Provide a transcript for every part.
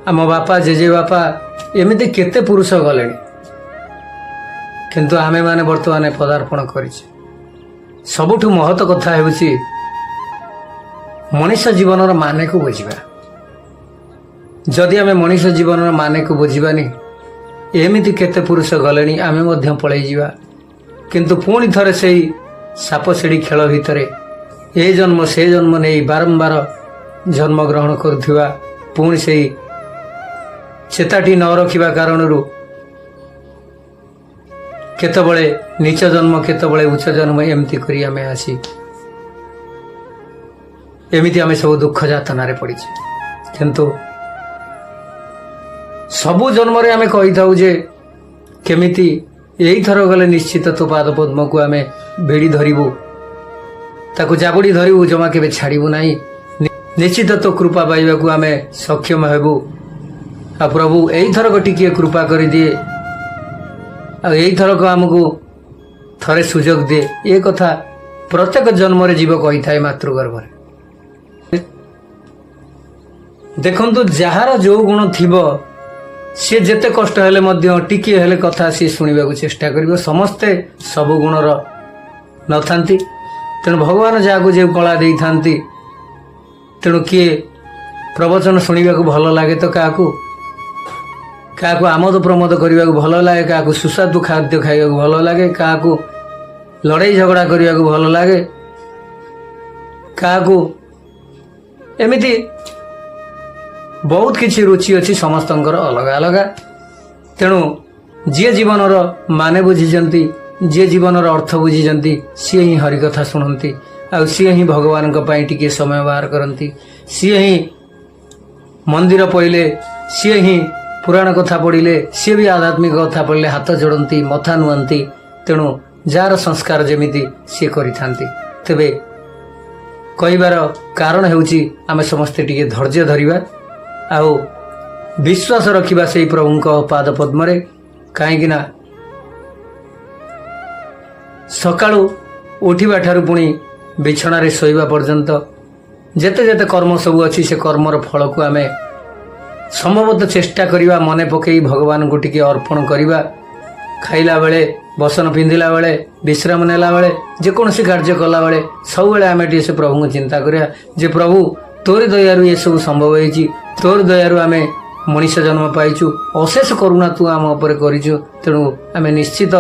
आम बापा जेजे बापा एमती केते पुरुष गले किंतु आमे माने वर्तमान पदार्पण कर सबुठु महत कथा हेउछि मनुष्य जीवन माने को बुझा जदि आमे मनुष्य जीवन माने को बुझानी एमती केते पुरुष गले आमे मध्य पलि जावा किंतु पुणी थरे से साप सीढ़ी खेल भितर ए जन्म से जन्म नहीं बारंबार जन्म ग्रहण करुवा पुणी से चेताटी न रखा कारण केतबळे नीच जन्म केतबळे उच्च जन्म एमती करी आमे आसी एमिति आमे सब दुख जातन पड़ी किंतु सबु जन्म रे आमे कही थाउ जे केमिति यही थर गले निश्चित तो पाद पद्म को आमे भिड़ी धरिबु ताकू जाबुड़ी धरिबु जमा केबे छाड़िबु नाही निश्चित तो कृपा पाइबा को आमे सक्षम हेबु आ प्रभु यही थरक टिके कृपा कर दिए यही थरक आमको थरे सुजोग दिए ये कथा प्रत्येक जन्म रे जीव कही थाए मातृगर्भ देखंतु जहार जो गुण थिबो सी जेते कष्ट हेले मध्य टिके हेले कथा सी सुनिबा को चेष्टा करिवो समस्ते सब गुणर न थांती तेणु भगवान जाको जे कला देई थांती तेणु किए प्रवचन सुनिबा को भल लागे तो काकू क्या आमोद प्रमोद करने को भल लगे क्या सुस्वादु खाद्य खाइबा को भल लगे क्या लड़ाई झगड़ा करने को भल लगे क्या एमती बहुत किसी रुचि अच्छी समस्त अलग अलग तेणु जी जीवन माने बुझीचंती जी जीवन अर्थ बुझीचंती सी ही हरिकथा शुणती आ सी ही भगवान टिके समय बाहर करती सी ही मंदिर पहिले सी ही पुराण कथा पढ़िले सी भी आध्यात्मिक कथा पढ़िले हाथ जोड़ती मथा नुआंती तेणु जार संस्कार जमीती सी करिथांती तेबे कहिबार कारण हेउची आमे समस्ते टिके धैर्य धरिबा आउ विश्वास रखिबा सेई प्रभुंक पाद पद्मरे काहेकि ना सकाळु उठिबा ठारु पुणी बिछणारे सोइबा पर्यंत जेते जेते कर्म सब अच्छी से कर्मर फल को आमे संभवतः चेष्टा करिबा मने पकई भगवान को टिके अर्पण करिबा खाइला बेले बसन पिंधिला बेले विश्राम नेला बेले जेकोसी कार्य कला बेले सब बेले आमे टी से प्रभु को चिंता करिया जे प्रभु तोर दयारु ये सब संभव होइछि तोर दयारु आमे मनुष्य जन्म पाइछु अशेष करुणा तू आम उपर करिछु तेणु आमे निश्चित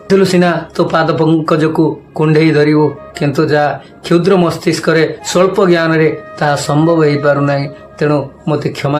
दिलु सिना तो पाद पंकज को कुंडेई धरिबो किंतु जा क्षुद्र मस्तिष्क रे स्वल्प ज्ञान रे ता संभव होई पारु नाही तेणु मते क्षमा